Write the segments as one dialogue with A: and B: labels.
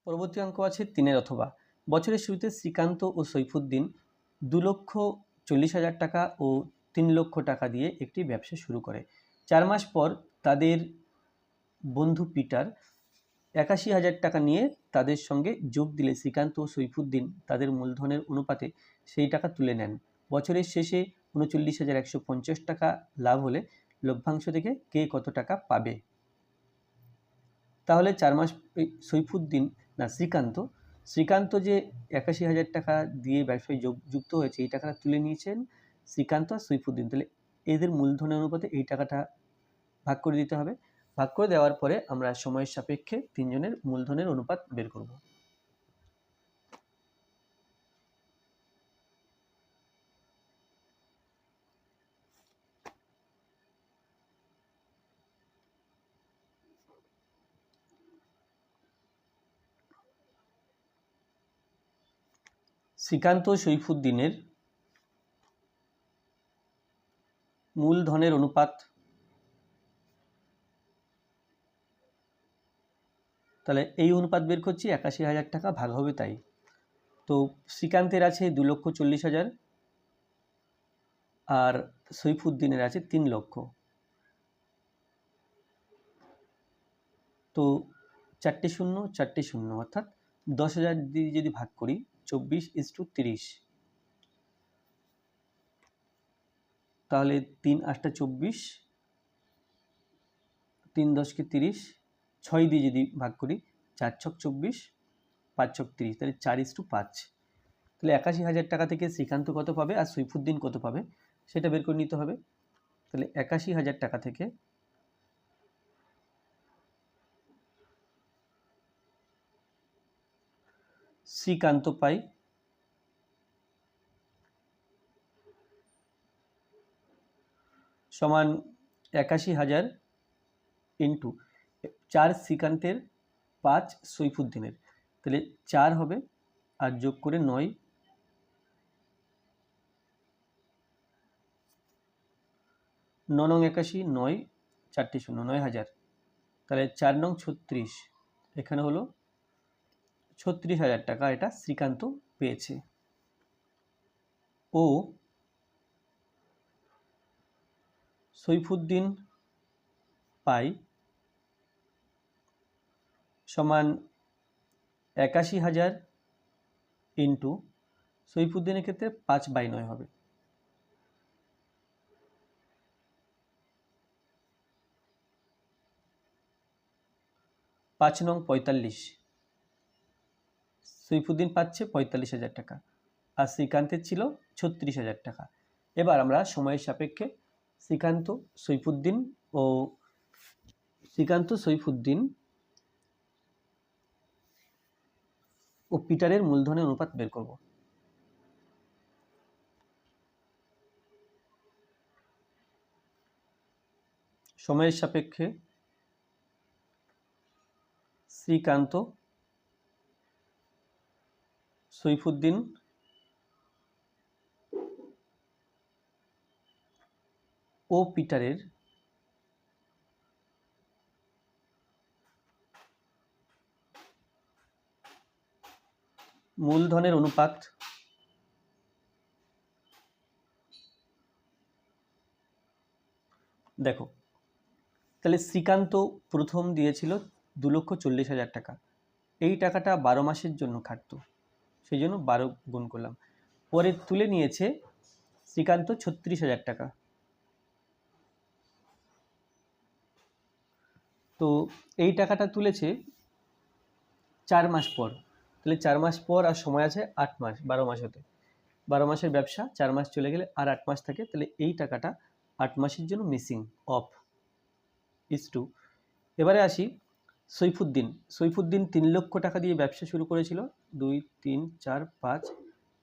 A: পরবর্তী অঙ্ক আছে 3 অথবা। বছরের শুরুতে শ্রীকান্ত ও সৈফুদ্দিন 2,40,000 টাকা ও 3 লক্ষ টাকা দিয়ে একটি ব্যবসা শুরু করে। 4 মাস পর তাদের বন্ধু পিটার 81,000 টাকা নিয়ে তাদের সঙ্গে যোগ দিলে শ্রীকান্ত ও সৈফুদ্দিন তাদের মূলধনের অনুপাতে সেই টাকা তুলে নেন। বছরের শেষে 39,150 টাকা লাভ হলে লভ্যাংশ থেকে কে কত টাকা পাবে? তাহলে 4 মাস শ্রীকান্ত যে 81,000 টাকা দিয়ে ব্যবসায় যুক্ত হয়েছে, এই টাকাটা তুলে নিয়েছেন শ্রীকান্ত আর সৈফুদ্দিন। তাহলে এদের মূলধনের অনুপাতে এই টাকাটা ভাগ করে দিতে হবে। ভাগ করে দেওয়ার পরে আমরা সময়ের সাপেক্ষে তিনজনের মূলধনের অনুপাত বের করব। শ্রীকান্ত ও সৈফুদ্দিনের মূলধনের অনুপাত, তাহলে এই অনুপাত বের করছি 81,000 টাকা ভাগ হবে তাই। তো শ্রীকান্তের আছে 2,40,000 আর সৈফুদ্দিনের আছে 3 লক্ষ। তো 4টে শূন্য 4টে শূন্য, অর্থাৎ 10,000 দিয়ে যদি ভাগ করি 24:30, তাহলে 3 8 24, 3 10 30, 6 দিয়ে যদি ভাগ করি 4 ছক 24, 5 ছক 30, তাহলে 4:5। তাহলে 81,000 টাকা থেকে শ্রীকান্ত কত পাবে আর সৈফুদ্দিন কত পাবে সেটা বের করে নিতে হবে। তাহলে 81,000 টাকা থেকে শ্রীকান্ত পাই সমান 81,000 ইন্টু 4 শ্রীকান্তের, 5 সৈফুদ্দিনের, তাহলে 4 হবে আর যোগ করে 9, 9 নং 81, 9 4টে শূন্য, 9,000, তাহলে 4 নং 36, এখানে হলো 36,000 টাকা এটা শ্রীকান্ত পেয়েছে। ও সৈফুদ্দিন পাই সমান 81,000 ইন্টু, সৈফুদ্দিনের ক্ষেত্রে 5/9 হবে, 5 নং 45, সৈফুদ্দিন পাচ্ছে 45,000 টাকা আর শ্রীকান্তের ছিল 36,000 টাকা। এবার আমরা সময়ের সাপেক্ষে শ্রীকান্ত সৈফুদ্দিন ও পিটারের মূলধনের অনুপাত বের করব। সময়ের সাপেক্ষে শ্রীকান্ত, সৈফুদ্দিন ও পিটারের মূলধনের অনুপাত দেখো। তাহলে শ্রীকান্ত প্রথম দিয়েছিল 2,40,000 টাকা, এই টাকাটা 12 মাসের জন্য খাটতো, সেই জন্য 12 গুণ করলাম। পরে তুলে নিয়েছে শ্রীকান্ত 36,000 টাকা, তো এই টাকাটা তুলেছে 4 মাস পর, তাহলে 4 মাস পর আর সময় আছে 8 মাস, 12 মাস হতে, 12 মাসের ব্যবসা, 4 মাস চলে গেলে আর 8 মাস থাকে, তাহলে এই টাকাটা 8 মাসের জন্য মিসিং অফ ইস টু। এবারে আসি সৈফুদ্দিন 3 লক্ষ টাকা দিয়ে ব্যবসা শুরু করেছিল, 2 3 4 5,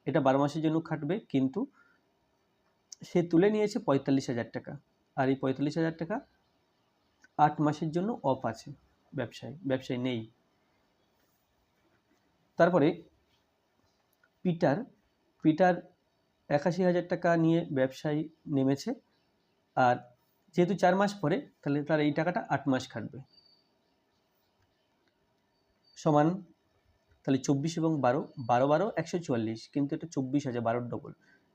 A: এটা 12 মাসের জন্য খাটবে, কিন্তু সে তুলে নিয়েছে 45,000 টাকা, আর এই 45,000 টাকা 8 মাসের জন্য অফ আছে, ব্যবসায় নেই। তারপরে পিটার 81,000 টাকা নিয়ে ব্যবসায় নেমেছে, আর যেহেতু 4 মাস পরে, তাহলে তার এই টাকাটা 8 মাস খাটবে, সমান তাহলে 24 এবং 12, 12 12 144, কিন্তু এটা 24 আছে, 12 ডবল,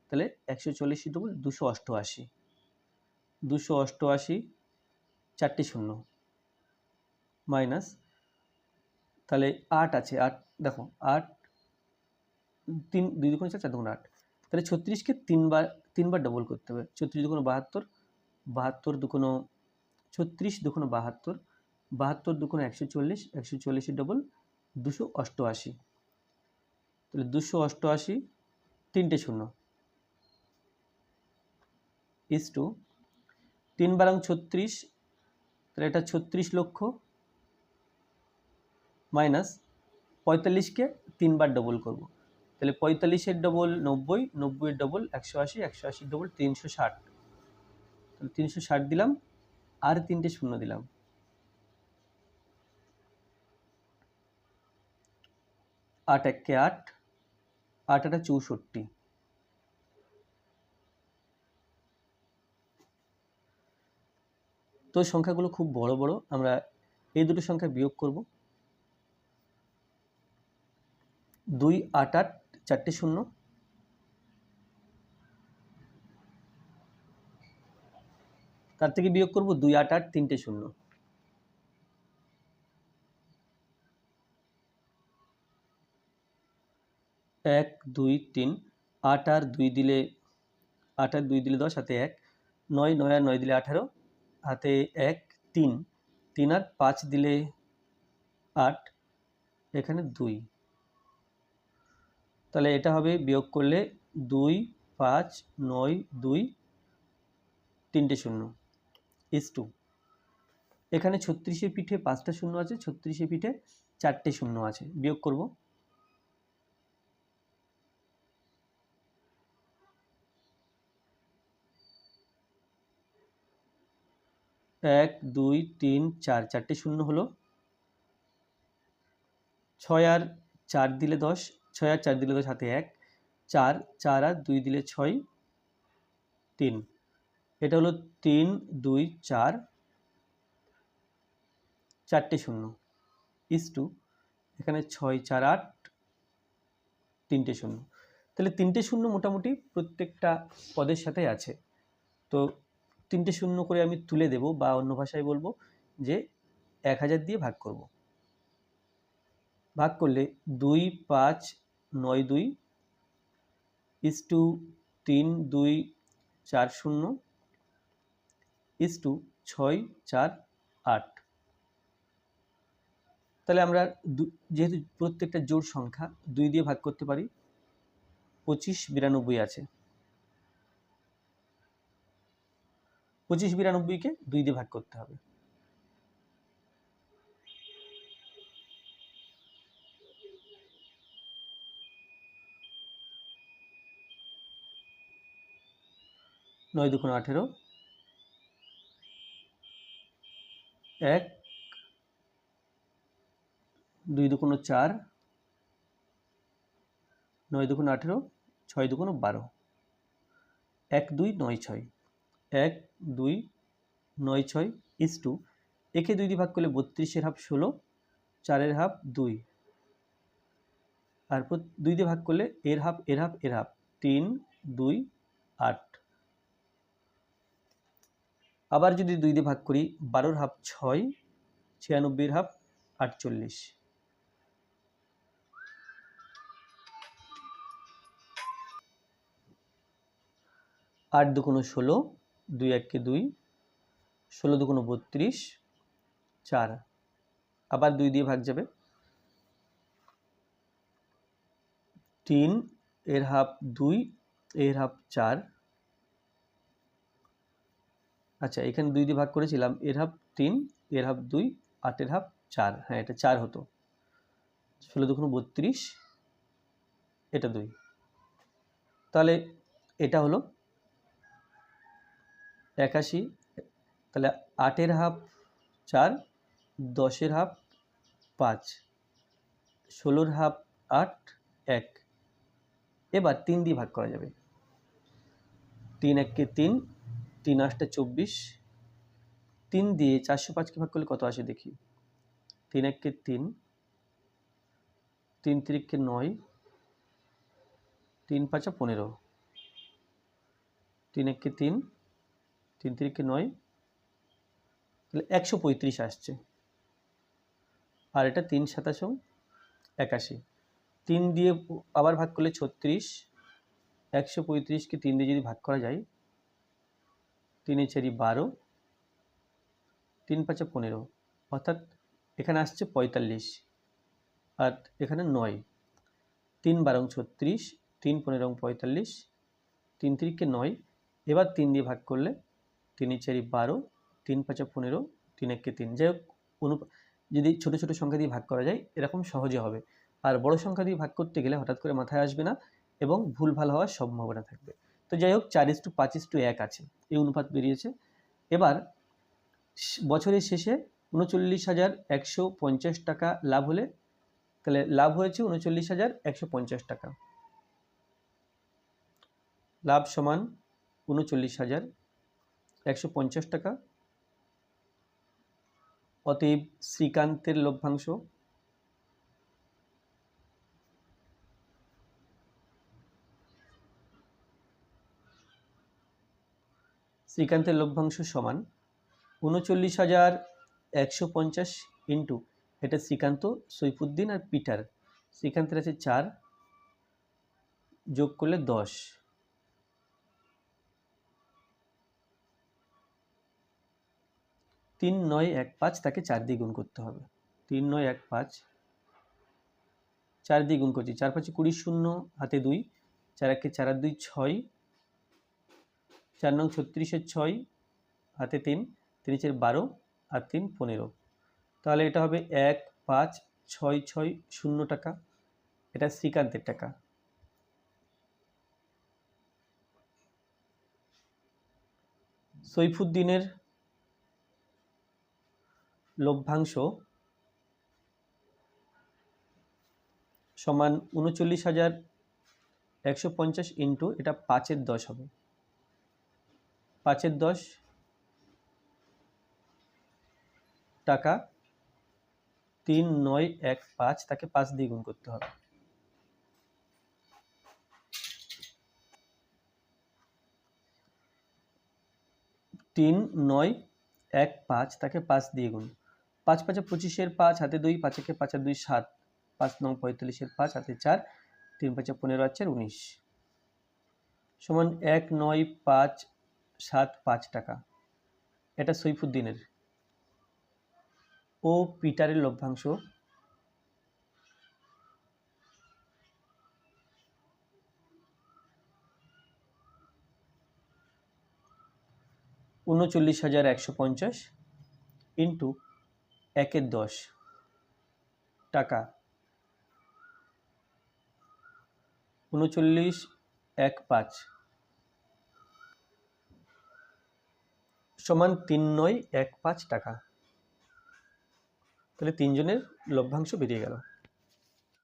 A: তাহলে 144 ডবল 288, 288 চারটি শূন্য মাইনাস, তাহলে 8 আছে, 8 দেখো 8 3 2 দুগুণ 4 4 দুগুণ 8, তাহলে 36কে তিনবার ডবল করতে হবে। 36 দুগুণ 72, 72 দুগুণ 36 দুগুণ 72, 72 দুগুণ 140, 140 ডবল 288, তাহলে 288 তিনটে শূন্য ইস টু 3 বারং 36, তাহলে এটা 36 লক্ষ মাইনাস 45কে তিনবার ডবল করব, তাহলে 45-এর ডবল 90, 90-এর ডবল 180, 180-এর ডবল 360, তাহলে 360 দিলাম আর তিনটে শূন্য দিলাম, 8 1 8, 8 8 64, তো সংখ্যাগুলো খুব বড় বড়, আমরা এই দুটো সংখ্যা বিয়োগ করব। 2 8 8 চারটে শূন্য, তার থেকে বিয়োগ করব 2 8 8 তিনটে শূন্য, 1 2 3, 8 আর 2 দিলে 8 আর 2 দিলে 10, হাতে 1, 9 9 আর 9 দিলে 18, হাতে 1 3, 3 আর 5 দিলে 8, এখানে 2, তাহলে এটা হবে বিয়োগ করলে 2 5 9 2 তিনটে শূন্য ইস টু, এখানে 36-এর পিঠে 5টা শূন্য আছে, 36-এর পিঠে 4টে শূন্য আছে, বিয়োগ করব। 1 2 3 4, 4টে শূন্য হলো, 6 আর 4 দিলে 10, 6 আর 4 দিলে 10, হাতে 1, 4 4 আর 2 দিলে 6 3, এটা হলো 3 2 4, 4টে শূন্য ইস টু, এখানে 6 4 8 তিনটে শূন্য, তাহলে তিনটে শূন্য মোটামুটি প্রত্যেকটা পদের সাথে আছে, তো তিনটে শূন্য করে আমি তুলে দেব, বা অন্য ভাষায় বলবো যে 1000 দিয়ে ভাগ করব। ভাগ করলে 2 5 9 2 ইস টু 3 2 4 0 ইস টু 6 4 8, তাহলে আমরা যেহেতু প্রত্যেকটা জোড় সংখ্যা 2 দিয়ে ভাগ করতে পারি, 25 92 আছে, 25 92-কে 2 দিয়ে ভাগ করতে হবে। নয় দুগুণ 18, 1 2 দুগুণ 4, 9 দুগুণ 18, 6 দুগুণ 12, 1 2 9 6, 1 2 9 6 ইস টু, একে 2 দিয়ে ভাগ করলে 32-এর হাফ 16, 4-এর হাফ 2, আর 2 দিয়ে ভাগ করলে এর হাফ এর হাফ এর হাফ 3 2 8, আবার যদি 2 দিয়ে ভাগ করি 12-এর হাফ 6, 96-এর হাফ 48, 8 দুগুণ 16, 2 1 2, 16 দুগুণ 32, 4, আবার 2 দিয়ে ভাগ যাবে, 3 এর হাফ 2 এর হাফ 4, আচ্ছা এখানে 2 দিয়ে ভাগ করেছিলাম, এর হাফ 3 এর হাফ 2 8-এর হাফ 4, হ্যাঁ এটা 4 হতো, 16 দুগুণ 32, এটা 2, তাহলে এটা হলো 81, তাহলে 8-এর হাফ 4, 10-এর হাফ 5, 16-এর হাফ 8 1, এবার 3 দিয়ে ভাগ করা যাবে, 3 1 3, 3 8 24, 3 দিয়ে 405-কে ভাগ করলে কত আসে দেখি, 3 1 3, তিন তিরিখকে 9, 3 5 15, 3 1 3, 3 তিরিখকে 9, তাহলে 135 আসছে। আর এটা 3 7 81, 3 দিয়ে আবার ভাগ করলে 36, 135কে 3 দিয়ে যদি ভাগ করা যায়, 3 4 12, 3 5 15, অর্থাৎ এখানে আসছে 45 আর এখানে 9, 3 12 36, 3 15 45, 3 তিরিখকে 9, এবার 3 দিয়ে ভাগ করলে 3 4 12, 3 5 15, 3 1 3। যাই হোক, যদি ছোট ছোট সংখ্যা দিয়ে ভাগ করা যায় এরকম সহজে হবে। আর বড় সংখ্যা দিয়ে ভাগ করতে গেলে হঠাৎ করে মাথায় আসবে না এবং ভুলভাল হওয়ার সম্ভাবনা থাকবে। তো যাই হোক 4:5:1 আছে, এই অনুপাত বেরিয়েছে। এবার বছরের শেষে 39,150 টাকা লাভ হলে, তাহলে লাভ হয়েছে 39,150 টাকা। লাভ সমান 39,150 টাকা। অতএব শ্রীকান্তের লভ্যাংশ সমান 39,150 ইন্টু, এটা শ্রীকান্ত, সৈফুদ্দিন আর পিটার। শ্রীকান্তের আছে 4, যোগ করলে 10, 3915, তাকে 4 দিয়ে গুণ করতে হবে। 3915, 4 দিয়ে গুণ করছি, 4 5 20, শূন্য হাতে 2, 4 1 4 2 6, 4 9 36, 6 হাতে 3, 3 4 12 আর 3 15, তাহলে এটা হবে 1,5,6,6,0 টাকা। এটা শ্রীকান্তের টাকা। সৈফুদ্দিনের লভ্যাংশ সমান 39,150 ইন্টু, এটা 5/10 হবে, 5/10 টাকা। 3915, তাকে 5 দিয়ে গুণ করতে হবে। 3915, তাকে 5 দিয়ে গুণ। 5 5 25, 5 হাতে 2, 5 1 5 2 7, 5 9 45, 5 হাতে 4, 3 5 15 আর 4 19, সমান 1,9,575 টাকা। এটা সৈফুদ্দিনের। ও পিটারের লভ্যাংশ (39,150) ইন্টু 1/10 টাকা, 39,15 সমান 3915 টাকা। তাহলে তিনজনের লভ্যাংশ বেরিয়ে গেল।